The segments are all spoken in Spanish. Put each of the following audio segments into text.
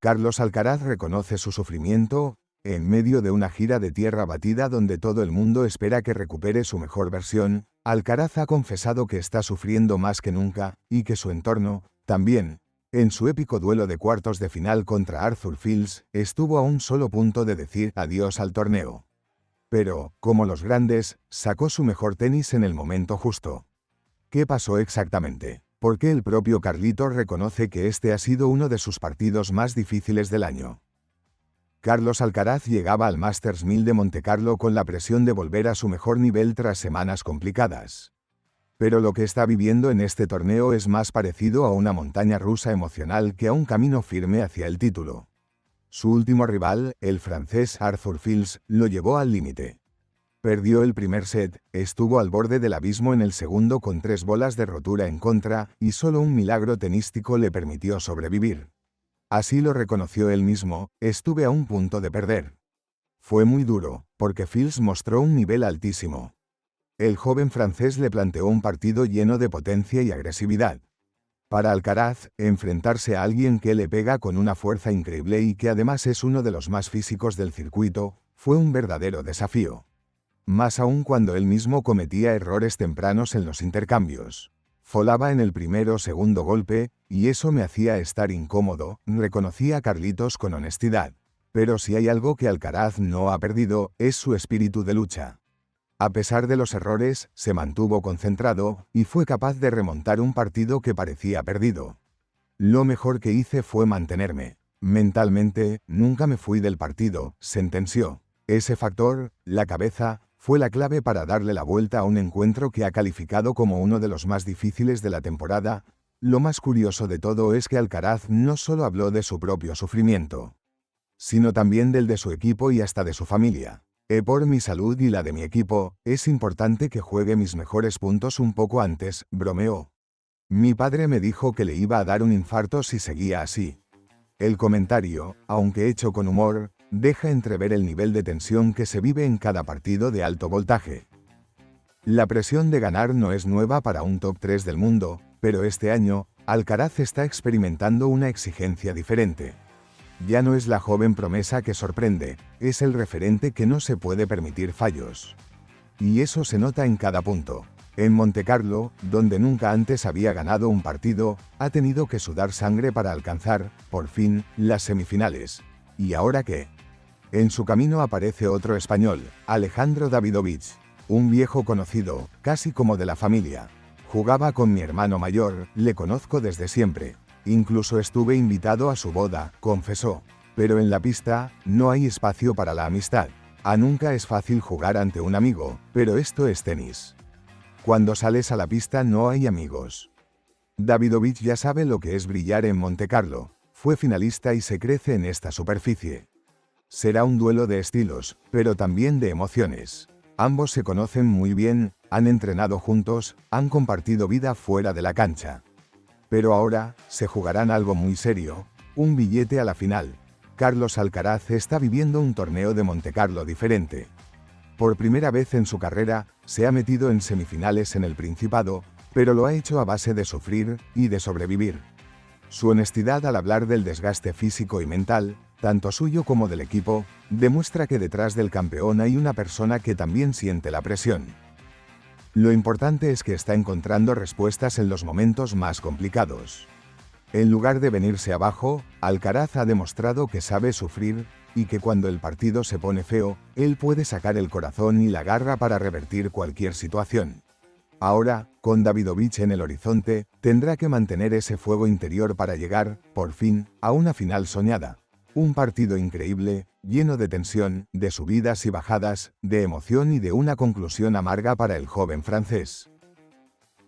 Carlos Alcaraz reconoce su sufrimiento, en medio de una gira de tierra batida donde todo el mundo espera que recupere su mejor versión. Alcaraz ha confesado que está sufriendo más que nunca, y que su entorno, también. En su épico duelo de cuartos de final contra Arthur Fils, estuvo a un solo punto de decir adiós al torneo. Pero, como los grandes, sacó su mejor tenis en el momento justo. ¿Qué pasó exactamente? ¿Por qué el propio Carlitos reconoce que este ha sido uno de sus partidos más difíciles del año? Carlos Alcaraz llegaba al Masters 1000 de Montecarlo con la presión de volver a su mejor nivel tras semanas complicadas. Pero lo que está viviendo en este torneo es más parecido a una montaña rusa emocional que a un camino firme hacia el título. Su último rival, el francés Arthur Fils, lo llevó al límite. Perdió el primer set, estuvo al borde del abismo en el segundo con 3 bolas de rotura en contra, y solo un milagro tenístico le permitió sobrevivir. Así lo reconoció él mismo: estuve a un punto de perder. Fue muy duro, porque Fils mostró un nivel altísimo. El joven francés le planteó un partido lleno de potencia y agresividad. Para Alcaraz, enfrentarse a alguien que le pega con una fuerza increíble y que además es uno de los más físicos del circuito, fue un verdadero desafío. Más aún cuando él mismo cometía errores tempranos en los intercambios. Folaba en el primero o segundo golpe, y eso me hacía estar incómodo, reconocía Carlitos con honestidad. Pero si hay algo que Alcaraz no ha perdido, es su espíritu de lucha. A pesar de los errores, se mantuvo concentrado, y fue capaz de remontar un partido que parecía perdido. Lo mejor que hice fue mantenerme. Mentalmente, nunca me fui del partido, sentenció. Ese factor, la cabeza, fue la clave para darle la vuelta a un encuentro que ha calificado como uno de los más difíciles de la temporada. Lo más curioso de todo es que Alcaraz no solo habló de su propio sufrimiento, sino también del de su equipo y hasta de su familia. Por mi salud y la de mi equipo, es importante que juegue mis mejores puntos un poco antes, bromeó. Mi padre me dijo que le iba a dar un infarto si seguía así. El comentario, aunque hecho con humor, deja entrever el nivel de tensión que se vive en cada partido de alto voltaje. La presión de ganar no es nueva para un top 3 del mundo, pero este año, Alcaraz está experimentando una exigencia diferente. Ya no es la joven promesa que sorprende, es el referente que no se puede permitir fallos. Y eso se nota en cada punto. En Montecarlo, donde nunca antes había ganado un partido, ha tenido que sudar sangre para alcanzar, por fin, las semifinales. ¿Y ahora qué? En su camino aparece otro español, Alejandro Davidovich, un viejo conocido, casi como de la familia. Jugaba con mi hermano mayor, le conozco desde siempre. Incluso estuve invitado a su boda, confesó. Pero en la pista, no hay espacio para la amistad. Nunca es fácil jugar ante un amigo, pero esto es tenis. Cuando sales a la pista no hay amigos. Davidovich ya sabe lo que es brillar en Montecarlo. Fue finalista y se crece en esta superficie. Será un duelo de estilos, pero también de emociones. Ambos se conocen muy bien, han entrenado juntos, han compartido vida fuera de la cancha. Pero ahora, se jugarán algo muy serio, un billete a la final. Carlos Alcaraz está viviendo un torneo de Montecarlo diferente. Por primera vez en su carrera, se ha metido en semifinales en el Principado, pero lo ha hecho a base de sufrir y de sobrevivir. Su honestidad al hablar del desgaste físico y mental, tanto suyo como del equipo, demuestra que detrás del campeón hay una persona que también siente la presión. Lo importante es que está encontrando respuestas en los momentos más complicados. En lugar de venirse abajo, Alcaraz ha demostrado que sabe sufrir, y que cuando el partido se pone feo, él puede sacar el corazón y la garra para revertir cualquier situación. Ahora, con Davidovich en el horizonte, tendrá que mantener ese fuego interior para llegar, por fin, a una final soñada. Un partido increíble, lleno de tensión, de subidas y bajadas, de emoción y de una conclusión amarga para el joven francés.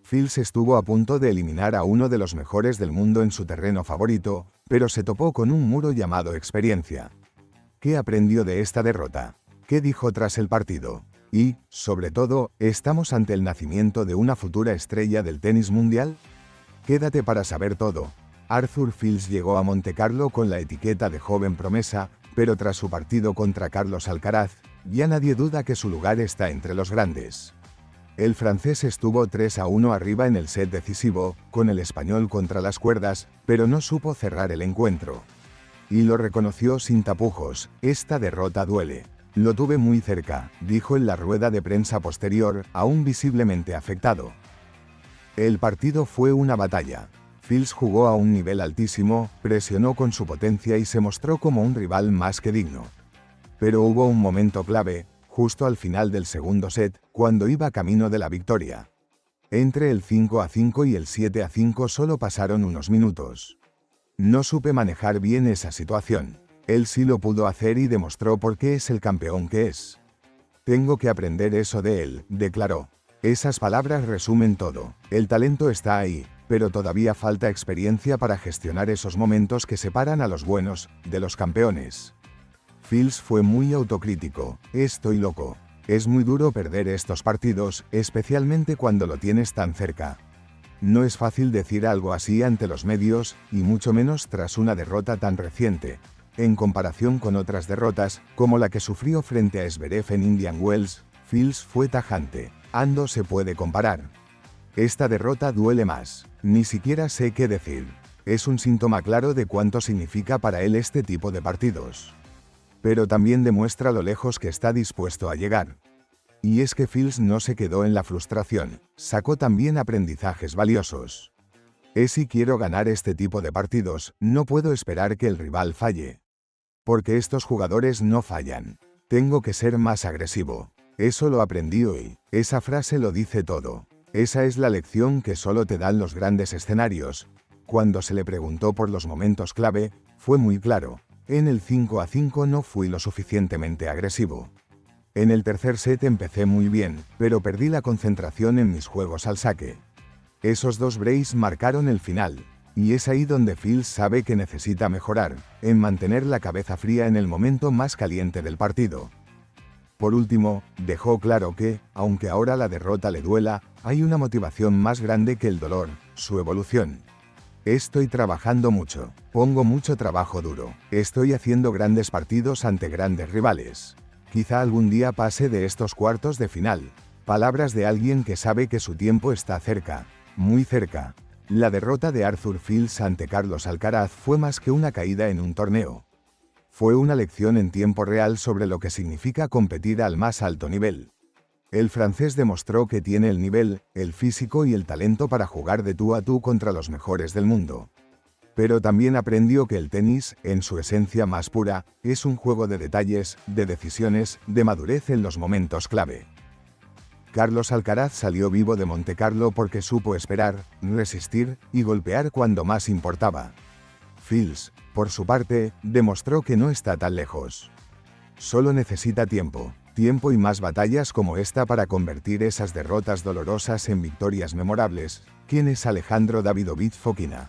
Fils estuvo a punto de eliminar a uno de los mejores del mundo en su terreno favorito, pero se topó con un muro llamado experiencia. ¿Qué aprendió de esta derrota? ¿Qué dijo tras el partido? Y, sobre todo, ¿estamos ante el nacimiento de una futura estrella del tenis mundial? Quédate para saber todo. Arthur Fils llegó a Montecarlo con la etiqueta de joven promesa, pero tras su partido contra Carlos Alcaraz, ya nadie duda que su lugar está entre los grandes. El francés estuvo 3-1 arriba en el set decisivo, con el español contra las cuerdas, pero no supo cerrar el encuentro. y lo reconoció sin tapujos: esta derrota duele. Lo tuve muy cerca, dijo en la rueda de prensa posterior, aún visiblemente afectado. El partido fue una batalla. Fils jugó a un nivel altísimo, presionó con su potencia y se mostró como un rival más que digno. Pero hubo un momento clave, justo al final del segundo set, cuando iba camino de la victoria. Entre el 5-5 y el 7-5 solo pasaron unos minutos. No supe manejar bien esa situación. Él sí lo pudo hacer y demostró por qué es el campeón que es. Tengo que aprender eso de él, declaró. Esas palabras resumen todo. El talento está ahí, pero todavía falta experiencia para gestionar esos momentos que separan a los buenos de los campeones. Fils fue muy autocrítico: estoy loco. Es muy duro perder estos partidos, especialmente cuando lo tienes tan cerca. No es fácil decir algo así ante los medios, y mucho menos tras una derrota tan reciente. En comparación con otras derrotas, como la que sufrió frente a Zverev en Indian Wells, Fils fue tajante: no se puede comparar. Esta derrota duele más. Ni siquiera sé qué decir. Es un síntoma claro de cuánto significa para él este tipo de partidos. Pero también demuestra lo lejos que está dispuesto a llegar. Y es que Fils no se quedó en la frustración, sacó también aprendizajes valiosos. Si quiero ganar este tipo de partidos, no puedo esperar que el rival falle. Porque estos jugadores no fallan. Tengo que ser más agresivo. Eso lo aprendí hoy. Esa frase lo dice todo. Esa es la lección que solo te dan los grandes escenarios. Cuando se le preguntó por los momentos clave, fue muy claro: en el 5-5 no fui lo suficientemente agresivo. En el tercer set empecé muy bien, pero perdí la concentración en mis juegos al saque. Esos dos breaks marcaron el final. Y es ahí donde Fils sabe que necesita mejorar, en mantener la cabeza fría en el momento más caliente del partido. Por último, dejó claro que, aunque ahora la derrota le duela, hay una motivación más grande que el dolor: su evolución. Estoy trabajando mucho, pongo mucho trabajo duro, estoy haciendo grandes partidos ante grandes rivales. Quizá algún día pase de estos cuartos de final. Palabras de alguien que sabe que su tiempo está cerca, muy cerca. La derrota de Arthur Fils ante Carlos Alcaraz fue más que una caída en un torneo. Fue una lección en tiempo real sobre lo que significa competir al más alto nivel. El francés demostró que tiene el nivel, el físico y el talento para jugar de tú a tú contra los mejores del mundo. Pero también aprendió que el tenis, en su esencia más pura, es un juego de detalles, de decisiones, de madurez en los momentos clave. Carlos Alcaraz salió vivo de Montecarlo porque supo esperar, resistir y golpear cuando más importaba. Fils, por su parte, demostró que no está tan lejos. Solo necesita tiempo y más batallas como esta para convertir esas derrotas dolorosas en victorias memorables. ¿Quién es Alejandro Davidovich Fokina?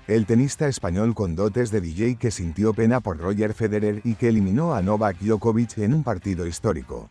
El tenista español con dotes de DJ que sintió pena por Roger Federer y que eliminó a Novak Djokovic en un partido histórico.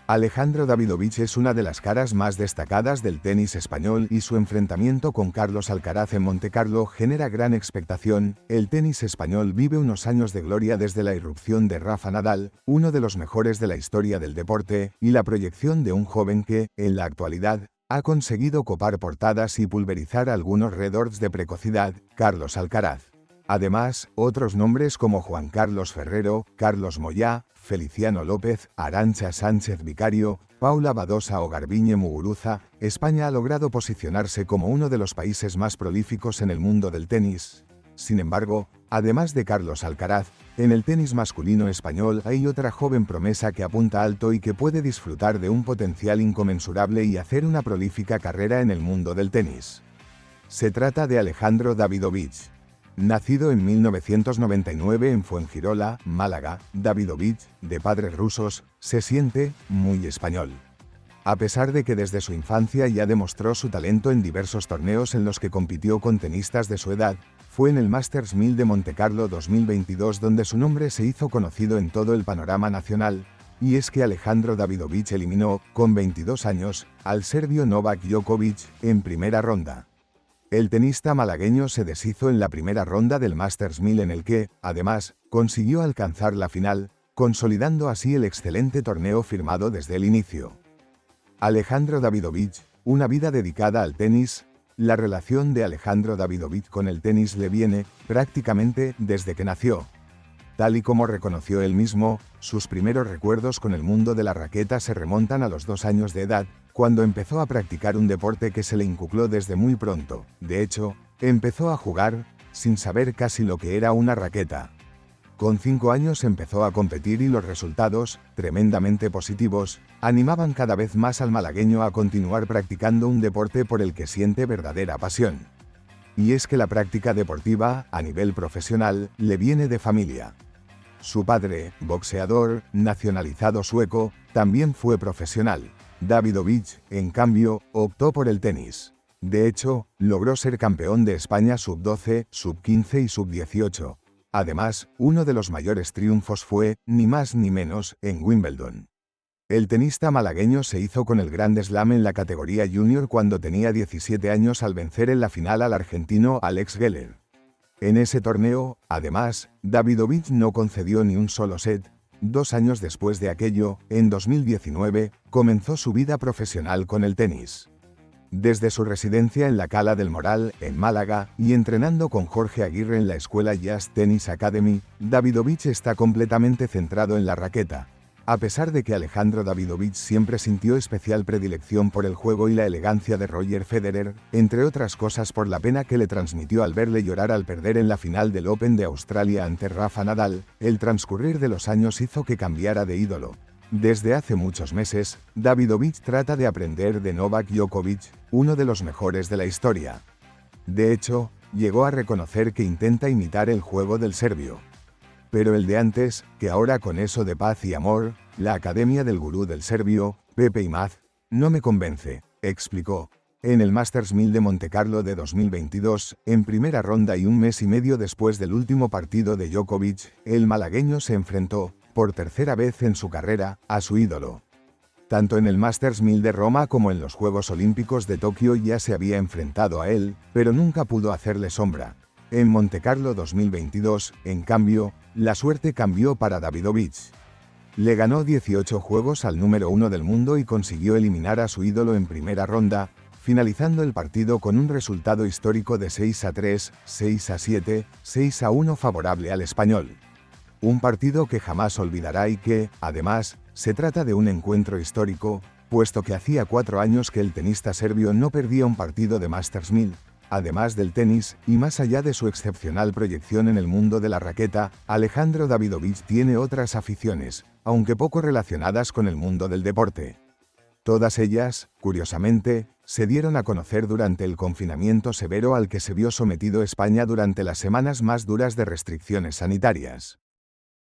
Alejandro Davidovich es una de las caras más destacadas del tenis español y su enfrentamiento con Carlos Alcaraz en Montecarlo genera gran expectación. El tenis español vive unos años de gloria desde la irrupción de Rafa Nadal, uno de los mejores de la historia del deporte, y la proyección de un joven que, en la actualidad, ha conseguido copar portadas y pulverizar algunos récords de precocidad: Carlos Alcaraz. Además, otros nombres como Juan Carlos Ferrero, Carlos Moyá, Feliciano López, Arantxa Sánchez Vicario, Paula Badosa o Garbiñe Muguruza. España ha logrado posicionarse como uno de los países más prolíficos en el mundo del tenis. Sin embargo, además de Carlos Alcaraz, en el tenis masculino español hay otra joven promesa que apunta alto y que puede disfrutar de un potencial inconmensurable y hacer una prolífica carrera en el mundo del tenis. Se trata de Alejandro Davidovich. Nacido en 1999 en Fuengirola, Málaga, Davidovich, de padres rusos, se siente muy español. A pesar de que desde su infancia ya demostró su talento en diversos torneos en los que compitió con tenistas de su edad, fue en el Masters 1000 de Montecarlo 2022 donde su nombre se hizo conocido en todo el panorama nacional. Y es que Alejandro Davidovich eliminó, con 22 años, al serbio Novak Djokovic en primera ronda. El tenista malagueño se deshizo en la primera ronda del Masters 1000 en el que, además, consiguió alcanzar la final, consolidando así el excelente torneo firmado desde el inicio. Alejandro Davidovich, una vida dedicada al tenis, la relación de Alejandro Davidovich con el tenis le viene, prácticamente, desde que nació. Tal y como reconoció él mismo, sus primeros recuerdos con el mundo de la raqueta se remontan a los 2 años de edad, cuando empezó a practicar un deporte que se le inculcó desde muy pronto. De hecho, empezó a jugar, sin saber casi lo que era una raqueta. Con 5 años empezó a competir y los resultados, tremendamente positivos, animaban cada vez más al malagueño a continuar practicando un deporte por el que siente verdadera pasión. Y es que la práctica deportiva, a nivel profesional, le viene de familia. Su padre, boxeador, nacionalizado sueco, también fue profesional. Davidovich, en cambio, optó por el tenis. De hecho, logró ser campeón de España sub-12, sub-15 y sub-18. Además, uno de los mayores triunfos fue, ni más ni menos, en Wimbledon. El tenista malagueño se hizo con el Grand Slam en la categoría junior cuando tenía 17 años al vencer en la final al argentino Alex Geller. En ese torneo, además, Davidovich no concedió ni un solo set. 2 años después de aquello, en 2019, comenzó su vida profesional con el tenis. Desde su residencia en la Cala del Moral, en Málaga, y entrenando con Jorge Aguirre en la escuela Jazz Tennis Academy, Davidovich está completamente centrado en la raqueta. A pesar de que Alejandro Davidovich siempre sintió especial predilección por el juego y la elegancia de Roger Federer, entre otras cosas por la pena que le transmitió al verle llorar al perder en la final del Open de Australia ante Rafa Nadal, el transcurrir de los años hizo que cambiara de ídolo. Desde hace muchos meses, Davidovich trata de aprender de Novak Djokovic, uno de los mejores de la historia. De hecho, llegó a reconocer que intenta imitar el juego del serbio. Pero el de antes, que ahora con eso de paz y amor, la academia del gurú del serbio, Pepe Imaz, no me convence, explicó. En el Masters 1000 de Montecarlo de 2022, en primera ronda y un mes y medio después del último partido de Djokovic, el malagueño se enfrentó, por tercera vez en su carrera, a su ídolo. Tanto en el Masters 1000 de Roma como en los Juegos Olímpicos de Tokio ya se había enfrentado a él, pero nunca pudo hacerle sombra. En Montecarlo 2022, en cambio, la suerte cambió para Davidovich. Le ganó 18 juegos al número 1 del mundo y consiguió eliminar a su ídolo en primera ronda, finalizando el partido con un resultado histórico de 6-3, 6-7, 6-1 favorable al español. Un partido que jamás olvidará y que, además, se trata de un encuentro histórico, puesto que hacía 4 años que el tenista serbio no perdía un partido de Masters 1000. Además del tenis, y más allá de su excepcional proyección en el mundo de la raqueta, Alejandro Davidovich tiene otras aficiones, aunque poco relacionadas con el mundo del deporte. Todas ellas, curiosamente, se dieron a conocer durante el confinamiento severo al que se vio sometido España durante las semanas más duras de restricciones sanitarias.